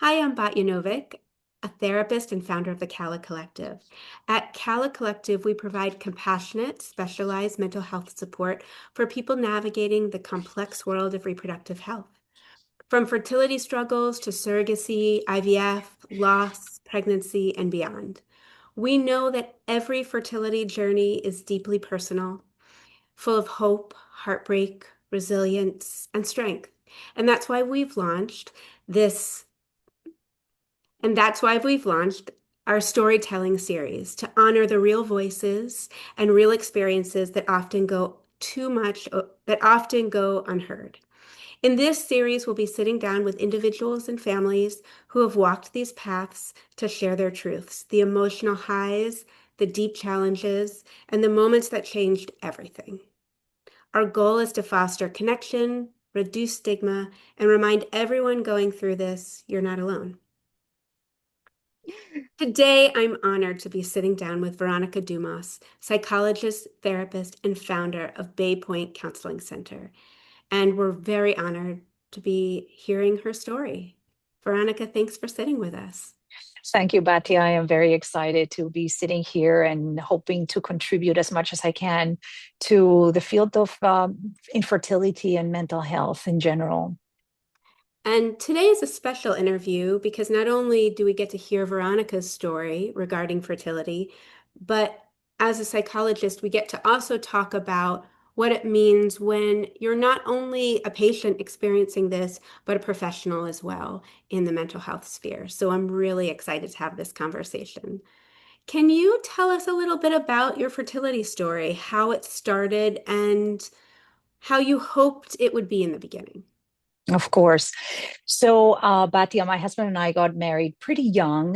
Hi, I'm Batya Novick, a therapist and founder of the Cala Collective. At Cala Collective, we provide compassionate, specialized mental health support for people navigating the complex world of reproductive health. From fertility struggles to surrogacy, IVF, loss, pregnancy, and beyond. We know that every fertility journey is deeply personal, full of hope, heartbreak, resilience, and strength. And that's why we've launched this And that's why we've launched our storytelling series to honor the real voices and real experiences that often go unheard. In this series, we'll be sitting down with individuals and families who have walked these paths to share their truths, the emotional highs, the deep challenges, and the moments that changed everything. Our goal is to foster connection, reduce stigma, and remind everyone going through this, you're not alone. Today, I'm honored to be sitting down with Veronica Dumas, psychologist, therapist, and founder of Baypoint Counseling Center. And we're very honored to be hearing her story. Veronica, thanks for sitting with us. Thank you, Batya. I am very excited to be sitting here and hoping to contribute as much as I can to the field of infertility and mental health in general. And today is a special interview because not only do we get to hear Veronica's story regarding fertility, but as a psychologist, we get to also talk about what it means when you're not only a patient experiencing this, but a professional as well in the mental health sphere. So I'm really excited to have this conversation. Can you tell us a little bit about your fertility story, how it started, and how you hoped it would be in the beginning? Of course. So, Batya, my husband and I got married pretty young,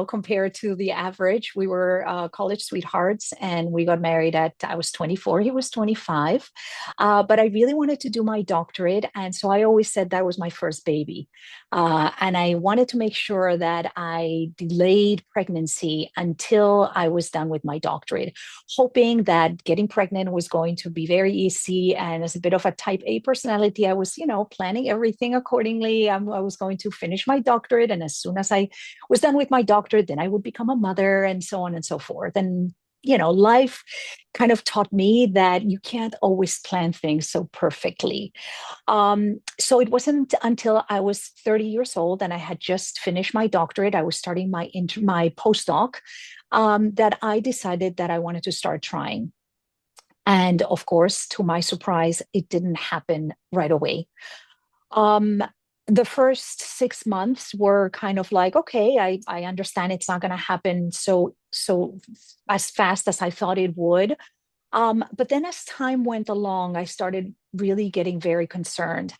compared to the average. We were college sweethearts and we got married I was 24, he was 25. But I really wanted to do my doctorate. And so I always said that was my first baby. And I wanted to make sure that I delayed pregnancy until I was done with my doctorate, hoping that getting pregnant was going to be very easy. And as a bit of a type A personality, I was, planning everything accordingly. I was going to finish my doctorate. And as soon as I was done with my doctorate, then I would become a mother and so on and so forth. And life kind of taught me that you can't always plan things so perfectly. So it wasn't until I was 30 years old and I had just finished my doctorate, I was starting my postdoc, that I decided that I wanted to start trying. And of course, to my surprise, it didn't happen right away. Um, the first 6 months were kind of like, okay, I understand it's not going to happen so as fast as I thought it would. But then as time went along, I started really getting very concerned.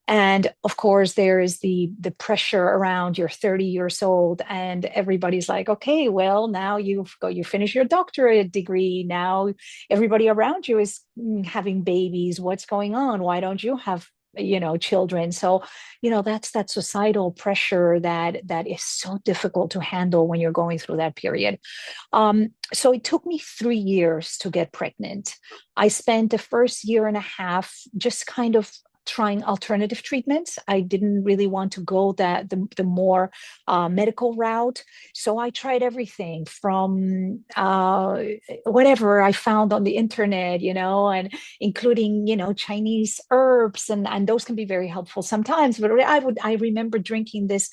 And of course, there is the pressure around you're 30 years old, and everybody's like, okay, well, now you finish your doctorate degree. Now everybody around you is having babies. What's going on? Why don't you have children? So that's that societal pressure that is so difficult to handle when you're going through that period. So it took me 3 years to get pregnant. I spent the first year and a half just kind of trying alternative treatments. I didn't really want to go the more medical route. So I tried everything from whatever I found on the internet, and including, Chinese herbs, and those can be very helpful sometimes. But I remember drinking this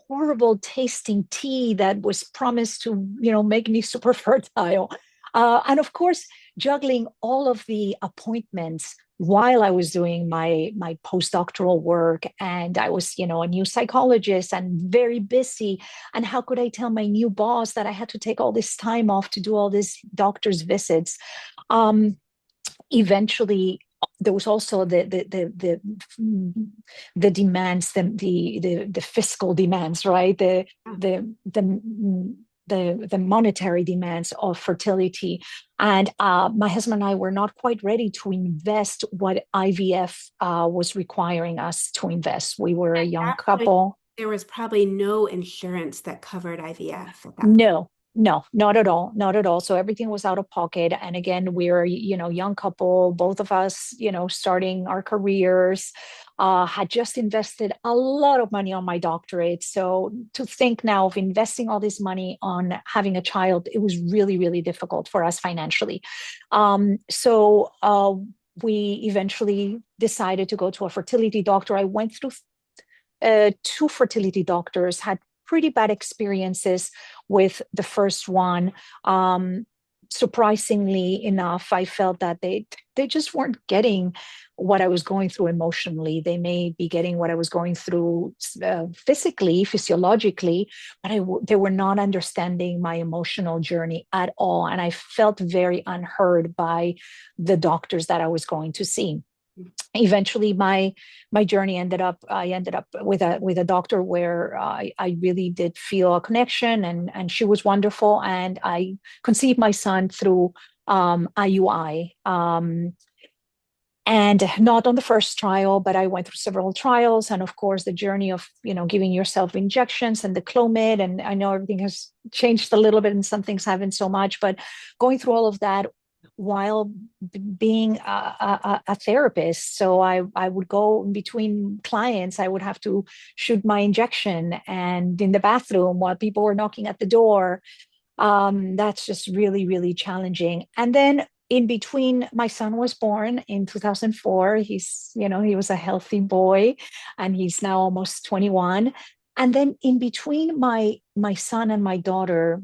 horrible tasting tea that was promised to, make me super fertile. And of course, juggling all of the appointments while I was doing my postdoctoral work, and I was, a new psychologist and very busy. And how could I tell my new boss that I had to take all this time off to do all these doctor's visits? Eventually, there was also the demands, the fiscal demands, right? The monetary demands of fertility. And my husband and I were not quite ready to invest what IVF was requiring us to invest. We were a At young that point, couple. there was probably no insurance that covered IVF at that point. No, No, not at all. Not at all. So everything was out of pocket. And again, we're, young couple, both of us, starting our careers, had just invested a lot of money on my doctorate. So to think now of investing all this money on having a child, it was really, really difficult for us financially. So we eventually decided to go to a fertility doctor. I went through two fertility doctors, had pretty bad experiences with the first one. Surprisingly enough, I felt that they just weren't getting what I was going through emotionally. They may be getting what I was going through physically, physiologically, but they were not understanding my emotional journey at all. And I felt very unheard by the doctors that I was going to see. Eventually my journey I ended up with a doctor where I really did feel a connection, and she was wonderful, and I conceived my son through IUI, and not on the first trial, but I went through several trials, and of course the journey of giving yourself injections and the Clomid, and I know everything has changed a little bit and some things haven't so much, but going through all of that while being a therapist. So I would go in between clients. I would have to shoot my injection and in the bathroom while people were knocking at the door. That's just really, really challenging. And then in between, my son was born in 2004. He was a healthy boy, and he's now almost 21. And then in between my son and my daughter,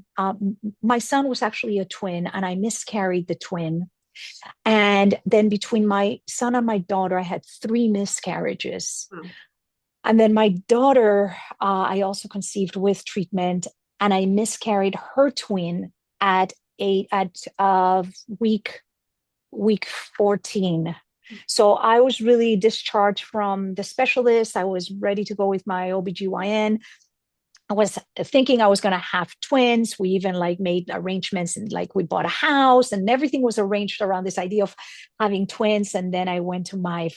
my son was actually a twin, and I miscarried the twin. And then between my son and my daughter, I had three miscarriages. Wow. And then my daughter, I also conceived with treatment, and I miscarried her twin at week 14. So I was really discharged from the specialist. I was ready to go with my OBGYN. I was thinking I was going to have twins. We even like made arrangements, and like we bought a house, and everything was arranged around this idea of having twins. And then I went to my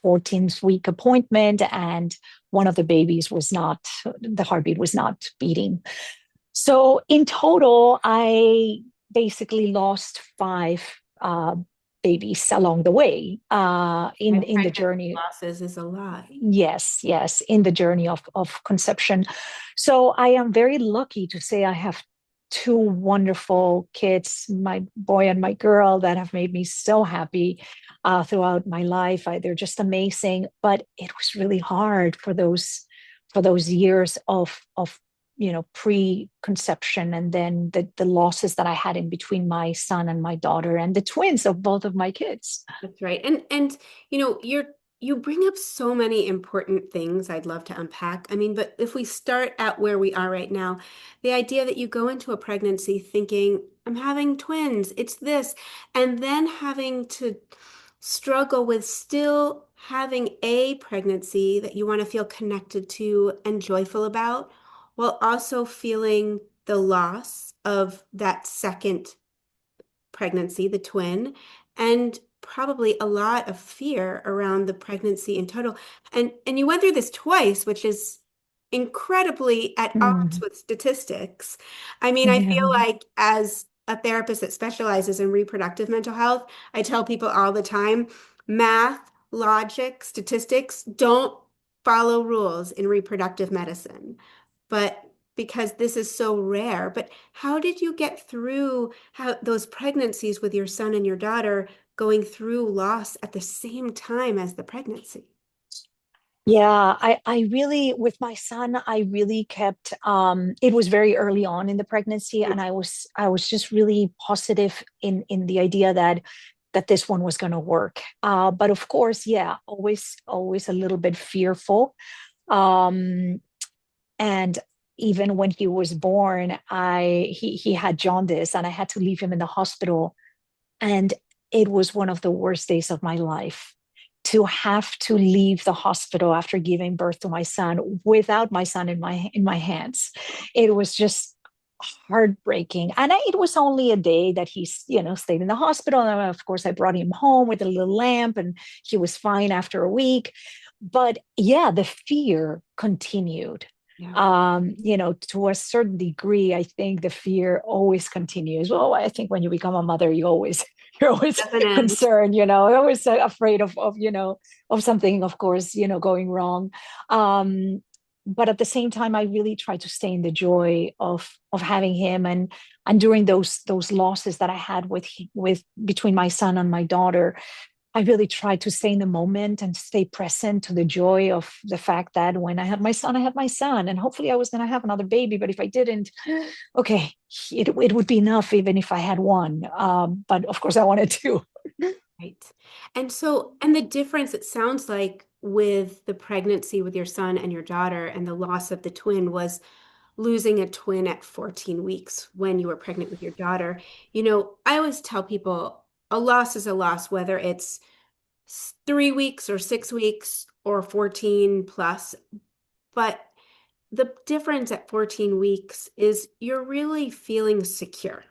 14th week appointment, and one of the babies the heartbeat was not beating. So in total, I basically lost five babies along the way in the journey. Losses is a lot. Yes, in the journey of conception. So I am very lucky to say I have two wonderful kids, my boy and my girl, that have made me so happy throughout my life. They're just amazing, but it was really hard for those years of pre-conception, and then the losses that I had in between my son and my daughter and the twins of both of my kids. That's right. And you bring up so many important things I'd love to unpack. I mean, but if we start at where we are right now, the idea that you go into a pregnancy thinking, I'm having twins, it's this, and then having to struggle with still having a pregnancy that you want to feel connected to and joyful about, while also feeling the loss of that second pregnancy, the twin, and probably a lot of fear around the pregnancy in total. And you went through this twice, which is incredibly at odds Mm, with statistics. I mean, I feel yeah. like as a therapist that specializes in reproductive mental health, I tell people all the time, math, logic, statistics don't follow rules in reproductive medicine. But because this is so rare, but how did you get through how those pregnancies with your son and your daughter going through loss at the same time as the pregnancy? Yeah, I really, with my son, I really kept, it was very early on in the pregnancy, and I was just really positive in the idea that this one was going to work. But of course, yeah, always a little bit fearful. Um, and even when he was born, he had jaundice, and I had to leave him in the hospital, and it was one of the worst days of my life to have to leave the hospital after giving birth to my son without my son in my hands. It was just heartbreaking. And it was only a day that he's, stayed in the hospital. And of course, I brought him home with a little lamp, and he was fine after a week. But yeah, the fear continued. Yeah. To a certain degree, I think the fear always continues. Well, I think when you become a mother, you're always Doesn't end. concerned, you're always afraid of something, of course, going wrong. But at the same time, I really try to stay in the joy of having him, and during those losses that I had with between my son and my daughter, I really tried to stay in the moment and stay present to the joy of the fact that when I had my son, I had my son, and hopefully I was going to have another baby. But if I didn't, okay, it would be enough even if I had one. But of course, I wanted two. Right. And the difference, it sounds like, with the pregnancy with your son and your daughter and the loss of the twin was losing a twin at 14 weeks when you were pregnant with your daughter. I always tell people a loss is a loss, whether it's 3 weeks or 6 weeks or 14 plus. But the difference at 14 weeks is you're really feeling secure.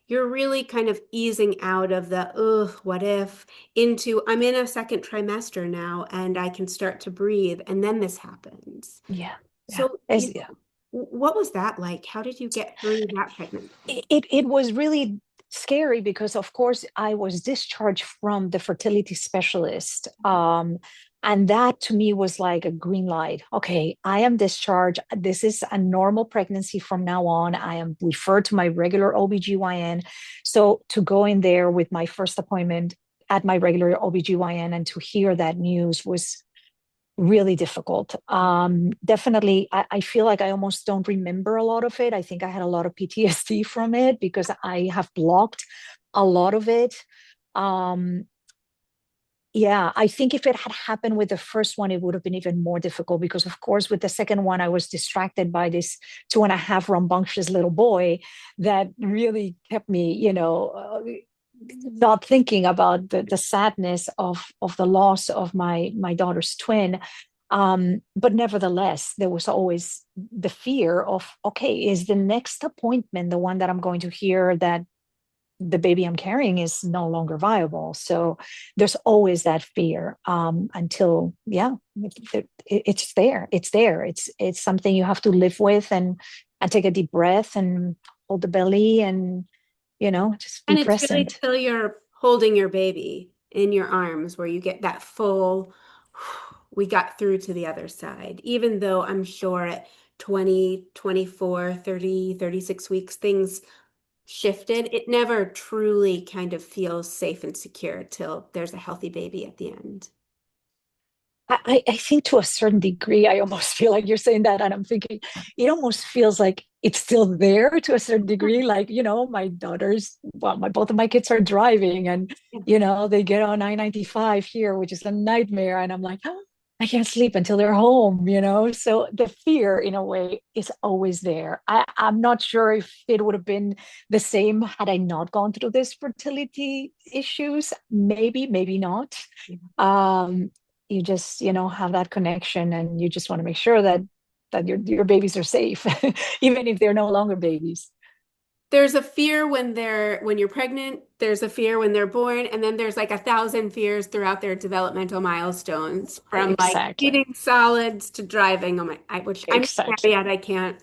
You're really kind of easing out of the, ugh, what if, into I'm in a second trimester now and I can start to breathe. And then this happens. Yeah, yeah, So, yeah. what was that like? How did you get through that pregnancy? It was really scary because of course I was discharged from the fertility specialist, and that to me was like a green light. Okay, I am discharged. This is a normal pregnancy from now on. I am referred to my regular OBGYN. So to go in there with my first appointment at my regular OBGYN and to hear that news was really difficult. Definitely, I feel like I almost don't remember a lot of it. I think I had a lot of PTSD from it because I have blocked a lot of it. Um, yeah, I think if it had happened with the first one, it would have been even more difficult because, of course, with the second one, I was distracted by this 2.5 rambunctious little boy that really kept me, not thinking about the sadness of the loss of my daughter's twin. But nevertheless, there was always the fear of, okay, is the next appointment the one that I'm going to hear that the baby I'm carrying is no longer viable? So there's always that fear, until, yeah, it's there. It's there. It's something you have to live with, and take a deep breath and hold the belly, and just be And it's really present. till you're holding your baby in your arms where you get that full, we got through to the other side. Even though I'm sure at 20, 24, 30, 36 weeks, things shifted, it never truly kind of feels safe and secure till there's a healthy baby at the end. I think to a certain degree, I almost feel like you're saying that, and I'm thinking it almost feels like it's still there to a certain degree. Like, my daughters, well, both of my kids are driving, and Yeah. they get on I-95 here, which is a nightmare. And I'm like, oh, I can't sleep until they're home, So the fear, in a way, is always there. I'm not sure if it would have been the same had I not gone through this fertility issues. Maybe, maybe not. Yeah. Um, you just have that connection, and you just want to make sure that your babies are safe even if they're no longer babies. There's a fear when you're pregnant, there's a fear when they're born, and then there's like 1,000 fears throughout their developmental milestones, from like Exactly. eating solids to driving. Oh my, which I'm not there Exactly. yet. I can't,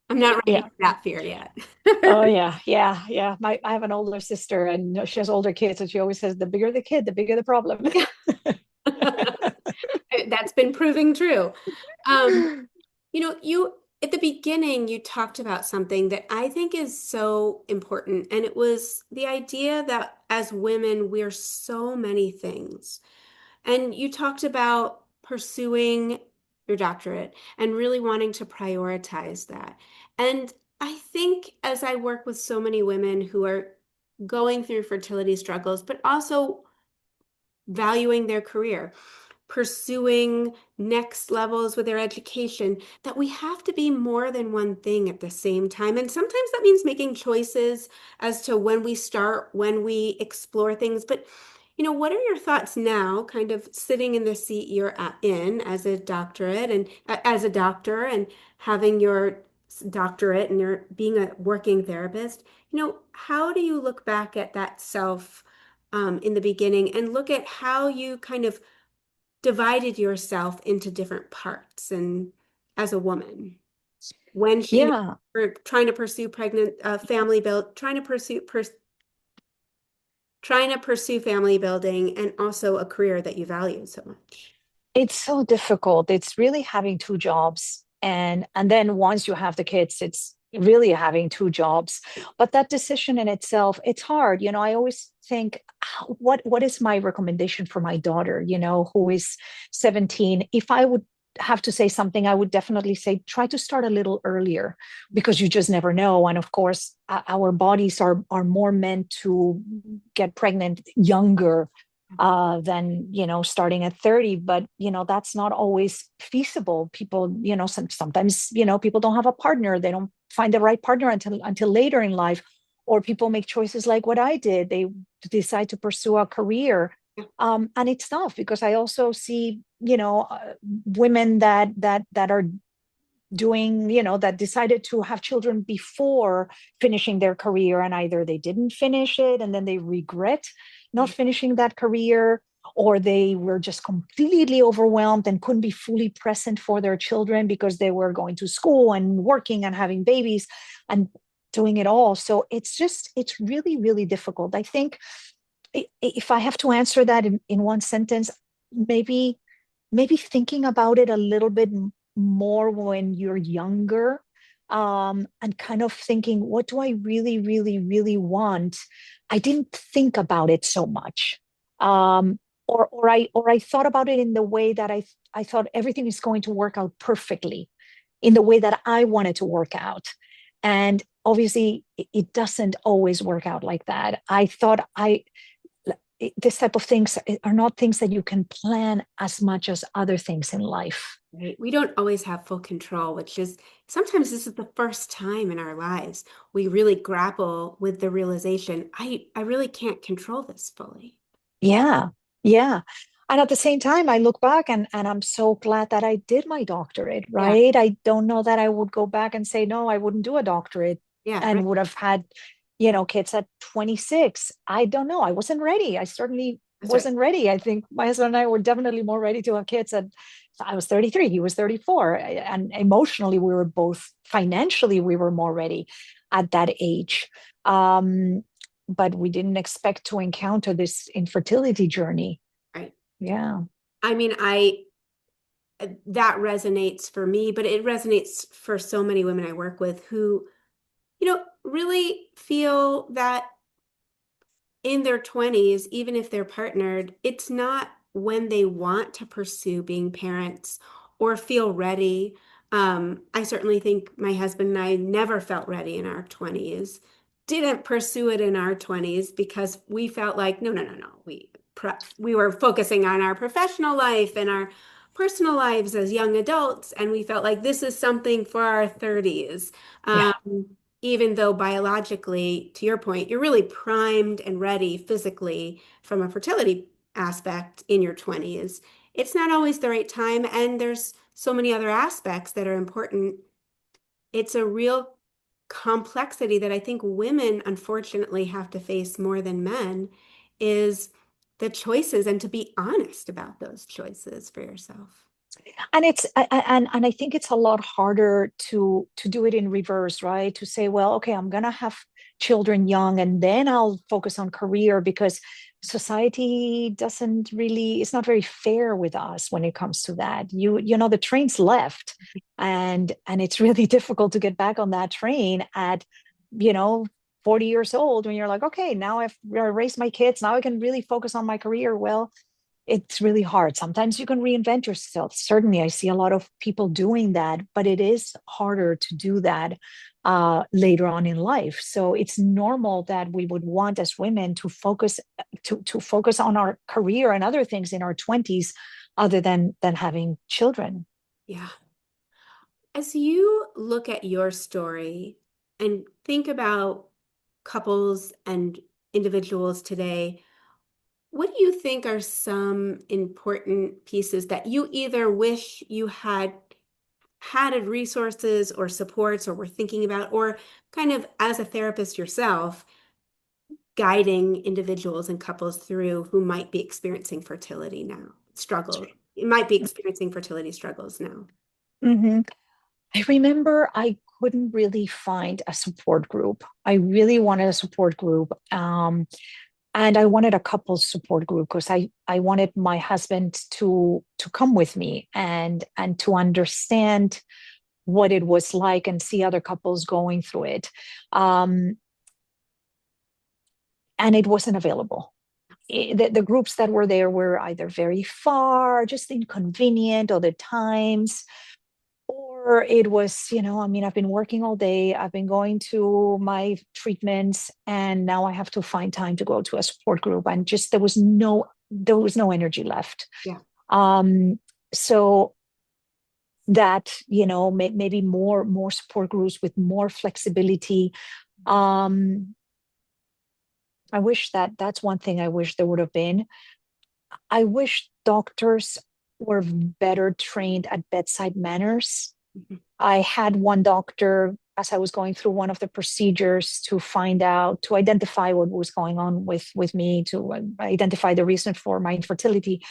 I'm not ready Yeah. for that fear yet. Oh yeah, yeah, yeah. I have an older sister, and she has older kids, and she always says, the bigger the kid, the bigger the problem. Yeah. That's been proving true. Um, you at the beginning, you talked about something that I think is so important, and it was the idea that as women, we're so many things. And you talked about pursuing your doctorate and really wanting to prioritize that. And I think as I work with so many women who are going through fertility struggles, but also valuing their career, pursuing next levels with their education, that we have to be more than one thing at the same time. And sometimes that means making choices as to when we start, when we explore things. But, what are your thoughts now, kind of sitting in the seat you're in as a doctorate and as a doctor and having your doctorate and you're being a working therapist? How do you look back at that self in the beginning and look at how you kind of divided yourself into different parts and as a woman when she Yeah. or trying to pursue pregnant family build, trying to pursue family building and also a career that you value so much? It's so difficult. It's really having two jobs. And then once you have the kids, it's really having two jobs. But that decision in itself, it's hard. I always think, what is my recommendation for my daughter, who is 17? If I would have to say something, I would definitely say try to start a little earlier because you just never know. And of course, our bodies are more meant to get pregnant younger than starting at 30. But that's not always feasible. People, sometimes people don't have a partner, they don't find the right partner until later in life, or people make choices like what I did. They decide to pursue a career, Yeah. and it's tough because I also see women that are doing, that decided to have children before finishing their career, and either they didn't finish it and then they regret not finishing that career, or they were just completely overwhelmed and couldn't be fully present for their children because they were going to school and working and having babies and doing it all. So it's really, really difficult. I think if I have to answer that in one sentence, maybe thinking about it a little bit more when you're younger, and kind of thinking, what do I really, really, really want? I didn't think about it so much. Or I thought about it in the way that I thought everything is going to work out perfectly in the way that I wanted to work out. And obviously it doesn't always work out like that. I thought this type of things are not things that you can plan as much as other things in life. Right. We don't always have full control, which is sometimes this is the first time in our lives we really grapple with the realization, I really can't control this fully. Yeah, yeah. And at the same time, I look back and I'm so glad that I did my doctorate, Yeah. right? I don't know that I would go back and say, no, I wouldn't do a doctorate Yeah. Right. and would have had, kids at 26. I don't know. I wasn't ready. I certainly That's right. wasn't ready. I think my husband and I were definitely more ready to have kids at, I was 33, he was 34. And emotionally, we were both, financially, we were more ready at that age. Um, but we didn't expect to encounter this infertility journey. Right. Yeah. I mean, that resonates for me, but it resonates for so many women I work with who, really feel that in their 20s, even if they're partnered, it's not when they want to pursue being parents or feel ready. I certainly think my husband and I never felt ready in our 20s, didn't pursue it in our 20s because we felt like, no, no, no, no. We were focusing on our professional life and our personal lives as young adults, and we felt like this is something for our 30s. Yeah. Even though biologically, to your point, you're really primed and ready physically from a fertility aspect in your 20s. It's not always the right time, and there's so many other aspects that are important. It's a real complexity that I think women unfortunately have to face more than men is the choices and to be honest about those choices for yourself. And and I think it's a lot harder to do it in reverse, right? To say, well, okay, I'm gonna have children young and then I'll focus on career, because society doesn't really, it's not very fair with us when it comes to that. The train's left, and it's really difficult to get back on that train at you know 40 years old, when you're like, okay, now I've raised my kids, now I can really focus on my career. Well, it's really hard. Sometimes you can reinvent yourself. Certainly, I see a lot of people doing that, but it is harder to do that later on in life. So it's normal that we would want, as women, to focus to focus on our career and other things in our 20s, other than having children. Yeah. As you look at your story and think about couples and individuals today, what do you think are some important pieces that you either wish you had resources or supports or were thinking about, or kind of as a therapist yourself, guiding individuals and couples through who might be experiencing fertility now, struggle, might be experiencing fertility struggles now? Mhm. I remember I couldn't really find a support group. I really wanted a support group. And I wanted a couples support group because I wanted my husband to come with me and to understand what it was like and see other couples going through it. Um, and it wasn't available. The groups that were there were either very far, just inconvenient, other times, or it was, I mean, I've been working all day, I've been going to my treatments, and now I have to find time to go to a support group. And just there was no energy left. Yeah. Um, so that, maybe more support groups with more flexibility. Um, I wish that's one thing I wish there would have been. I wish doctors were better trained at bedside manners. Mhm. I had one doctor, as I was going through one of the procedures, to identify what was going on with me, to identify the reason for my infertility.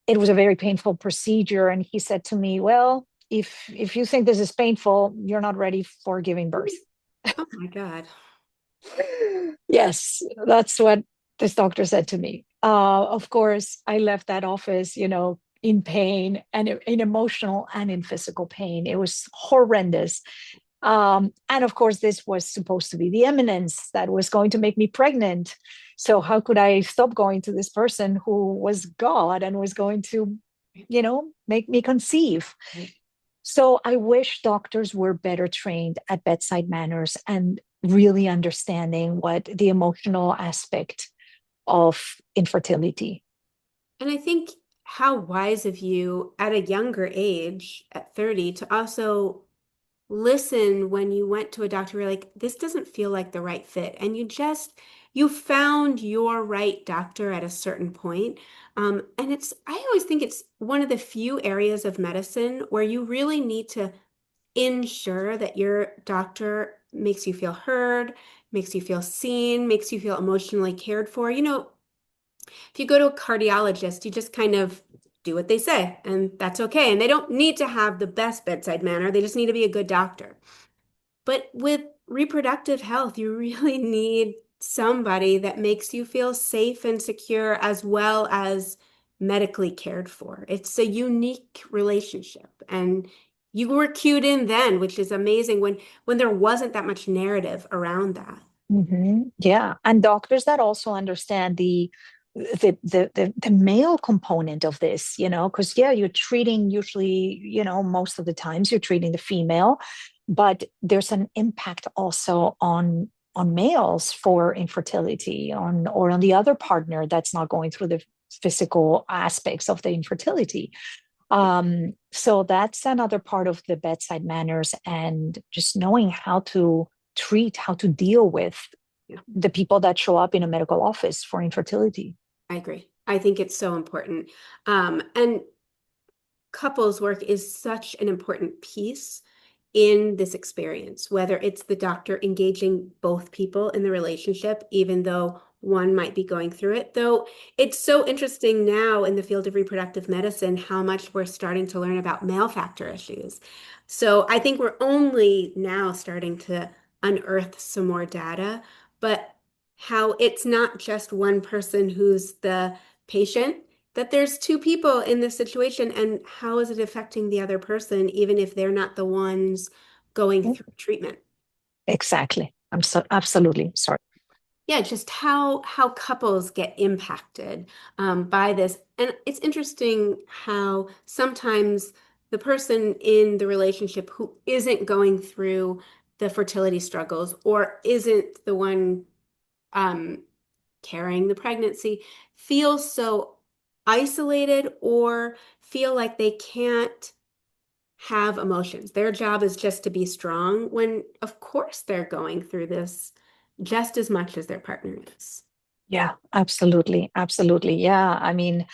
It was a very painful procedure. And he said to me, well, if you think this is painful, you're not ready for giving birth. Oh my God. Yes, that's what this doctor said to me. Of course, I left that office, in pain and in emotional and in physical pain. It was horrendous. And of course, this was supposed to be the eminence that was going to make me pregnant. So how could I stop going to this person who was God and was going to, make me conceive? Right. So I wish doctors were better trained at bedside manners and really understanding what the emotional aspect of infertility. And I think how wise of you at a younger age, at 30, to also listen when you went to a doctor, you're like, this doesn't feel like the right fit. And you found your right doctor at a certain point. And I always think it's one of the few areas of medicine where you really need to ensure that your doctor makes you feel heard, makes you feel seen, makes you feel emotionally cared for. If you go to a cardiologist, you just kind of do what they say, and that's okay. And they don't need to have the best bedside manner, they just need to be a good doctor. But with reproductive health, you really need somebody that makes you feel safe and secure as well as medically cared for. It's a unique relationship. And you were cued in then, which is amazing when there wasn't that much narrative around that. Yeah, and doctors that also understand the male component of this, because yeah, you're treating usually, most of the times you're treating the female, but there's an impact also on males for infertility on the other partner that's not going through the physical aspects of the infertility. So that's another part of the bedside manners and just knowing how to treat, how to deal with Yeah. the people that show up in a medical office for infertility. I agree. I think it's so important. And couples work is such an important piece in this experience, whether it's the doctor engaging both people in the relationship, even though one might be going through it. Though it's so interesting now in the field of reproductive medicine how much we're starting to learn about male factor issues. So I think we're only now starting to unearth some more data, but how it's not just one person who's the patient, that there's two people in this situation, and how is it affecting the other person, even if they're not the ones going through treatment? Exactly. I'm so absolutely sorry. Yeah, just how couples get impacted by this. And it's interesting how sometimes the person in the relationship who isn't going through the fertility struggles or isn't the one um, carrying the pregnancy feel so isolated or feel like they can't have emotions. Their job is just to be strong when, of course, they're going through this just as much as their partner is. Yeah, absolutely. Absolutely. Yeah. I mean,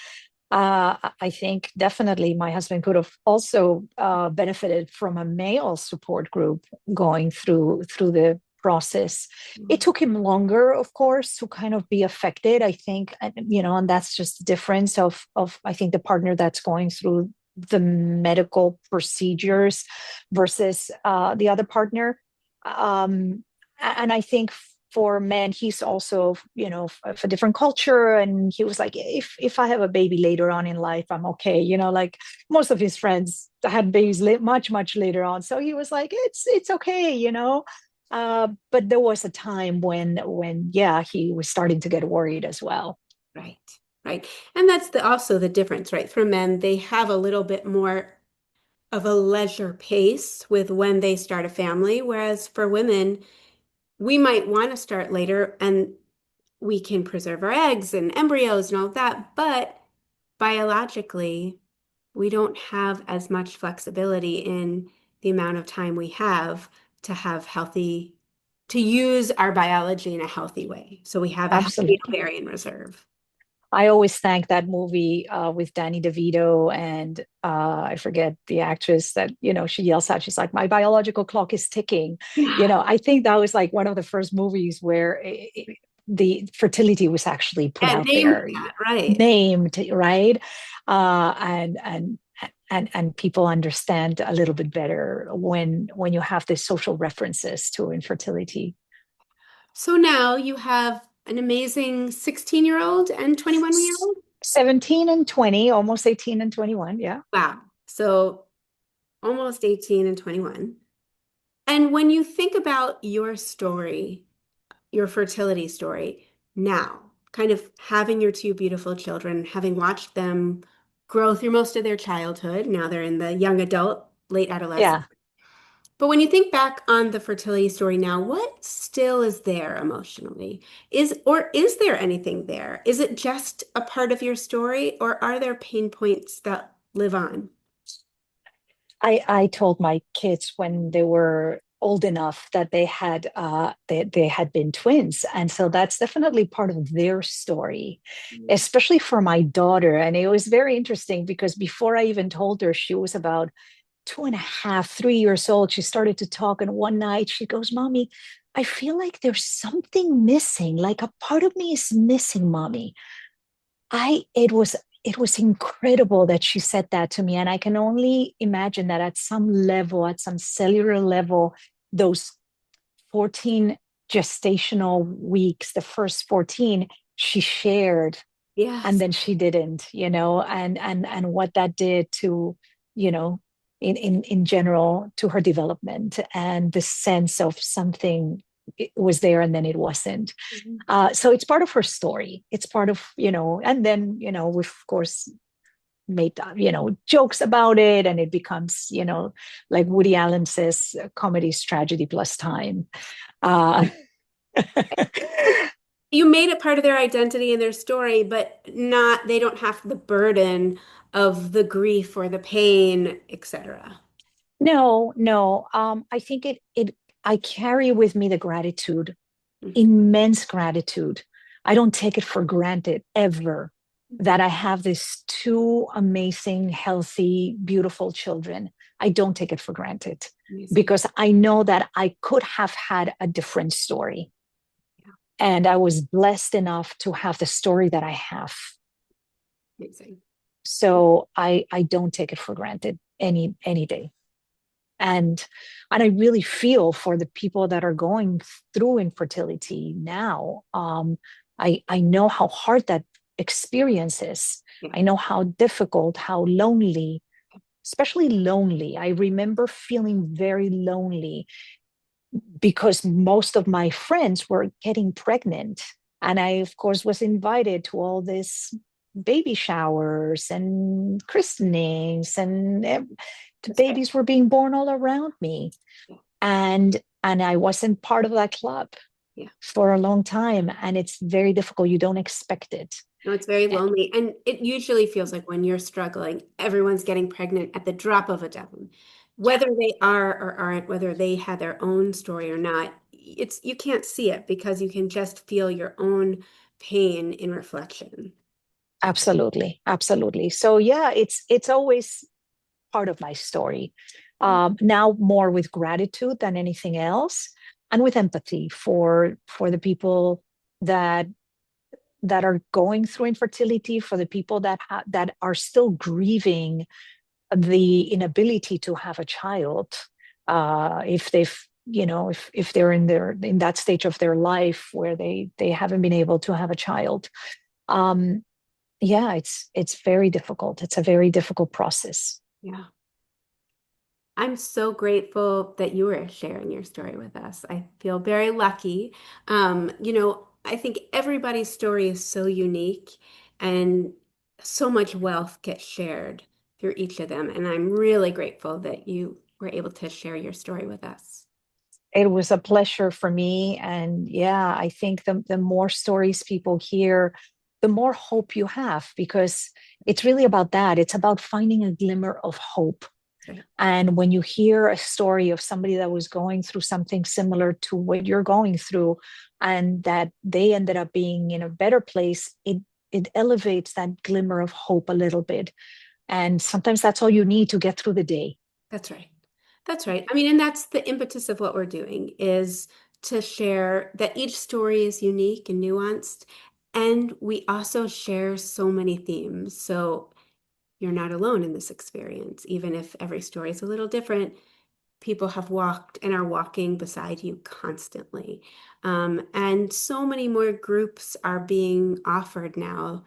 I think definitely my husband could have also benefited from a male support group going through the process. It took him longer, of course, to kind of be affected. I think, and that's just the difference of I think the partner that's going through the medical procedures versus the other partner. Um, and I think for men, he's also, of a different culture. And he was like, if I have a baby later on in life, I'm okay. Like most of his friends had babies much later on. So he was like, it's okay. But there was a time when yeah, he was starting to get worried as well. Right, right. And that's also the difference, right? For men, they have a little bit more of a leisure pace with when they start a family, whereas for women, we might want to start later and we can preserve our eggs and embryos and all of that, but biologically, we don't have as much flexibility in the amount of time we have to have healthy, to use our biology in a healthy way. So we have a healthy Absolutely. ovarian reserve. I always thank that movie with Danny DeVito and I forget the actress that, she yells out, she's like, my biological clock is ticking. Yeah. I think that was like one of the first movies where the fertility was actually put And out name there, that, right? named, right? And people understand a little bit better when you have the social references to infertility. So now you have an amazing 16-year-old and 21-year-old. 17 and 20, almost 18 and 21. Yeah. Wow. So almost 18 and 21. And when you think about your story, your fertility story now, kind of having your two beautiful children, having watched them grow through most of their childhood, now they're in the young adult, late adolescent. Yeah. But when you think back on the fertility story now, what still is there emotionally? Is there anything there? Is it just a part of your story, or are there pain points that live on? I told my kids when they were old enough that they had been twins, and so that's definitely part of their story, especially for my daughter. And it was very interesting because before I even told her, she was about 2.5, 3 years old. She started to talk, and one night she goes, "Mommy, I feel like there's something missing. Like a part of me is missing, Mommy." I it was incredible that she said that to me. And I can only imagine that at some level, at some cellular level, those 14 gestational weeks, the first 14, she shared and Yes. then she didn't, and what that did to, you know, in general to her development and the sense of something it was there and then it wasn't. Mhm. So it's part of her story. It's part of, and then, we've of course made, jokes about it, and it becomes, like Woody Allen says, comedy's tragedy plus time. Uh, You made it part of their identity and their story, but not, they don't have the burden of the grief or the pain, etc. no, no. I think I carry with me the gratitude, Mhm. immense gratitude. I don't take it for granted ever that I have these two amazing, healthy, beautiful children. I don't take it for granted Amazing. because I know that I could have had a different story. Yeah, And I was blessed enough to have the story that I have. amazing. So I don't take it for granted any day. And I really feel for the people that are going through infertility now. I know how hard that experience is. Yeah. I know how difficult, how lonely, especially lonely. I remember feeling very lonely because most of my friends were getting pregnant, and I of course was invited to all this baby showers and christenings, and the That's right. babies were being born all around me, Yeah. and I wasn't part of that club Yeah. for a long time, and it's very difficult. You don't expect it. No, it's very Eh, lonely. And it usually feels like when you're struggling, everyone's getting pregnant at the drop of a dime. yeah, Whether they are or aren't, whether they had their own story or not, you can't see it because you can just feel your own pain in reflection. absolutely, absolutely. So yeah, it's always part of my story. Now more with gratitude than anything else, and with empathy for the people that that are going through infertility, for the people that that are still grieving the inability to have a child, if they've, if they're in that stage of their life where they haven't been able to have a child. Um, yeah, it's very difficult. It's a very difficult process. Yeah. I'm so grateful that you were sharing your story with us. I feel very lucky. I think everybody's story is so unique and so much wealth gets shared through each of them. And I'm really grateful that you were able to share your story with us. It was a pleasure for me. And yeah, I think the more stories people hear, the more hope you have, because it's really about that. It's about finding a glimmer of hope. Right. And when you hear a story of somebody that was going through something similar to what you're going through, and that they ended up being in a better place, it elevates that glimmer of hope a little bit. And sometimes that's all you need to get through the day. That's right. That's right. I mean, and that's the impetus of what we're doing is to share that each story is unique and nuanced. And we also share so many themes. So you're not alone in this experience, even if every story is a little different. People have walked and are walking beside you constantly. And so many more groups are being offered now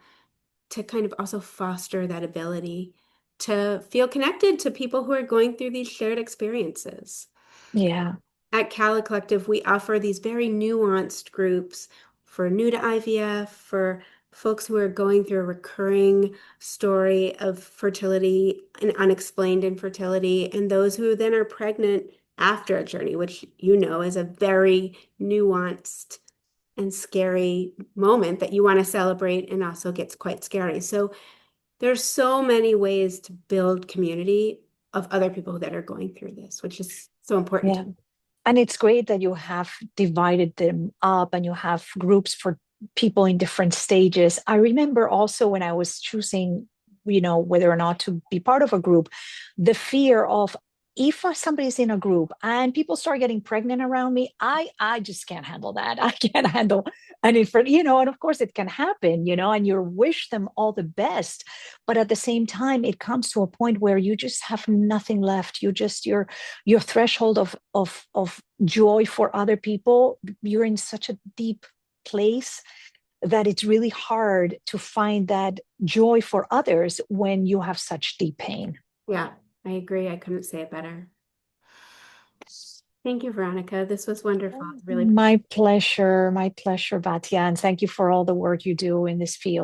to kind of also foster that ability to feel connected to people who are going through these shared experiences. Yeah. At Cala Collective, we offer these very nuanced groups for new to IVF, for folks who are going through a recurring story of fertility and unexplained infertility, and those who then are pregnant after a journey, which you know is a very nuanced and scary moment that you want to celebrate and also gets quite scary. So there's so many ways to build community of other people that are going through this, which is so important. Yeah. And it's great that you have divided them up and you have groups for people in different stages. I remember also when I was choosing, whether or not to be part of a group, the fear of, if somebody's in a group and people start getting pregnant around me, I just can't handle that. I can't handle any for, and of course it can happen, and you wish them all the best. But at the same time, it comes to a point where you just have nothing left. Your threshold of joy for other people, you're in such a deep place that it's really hard to find that joy for others when you have such deep pain. Yeah, I agree. I couldn't say it better. Thank you, Veronica. This was wonderful. Really, My pleasure, Batya, and thank you for all the work you do in this field.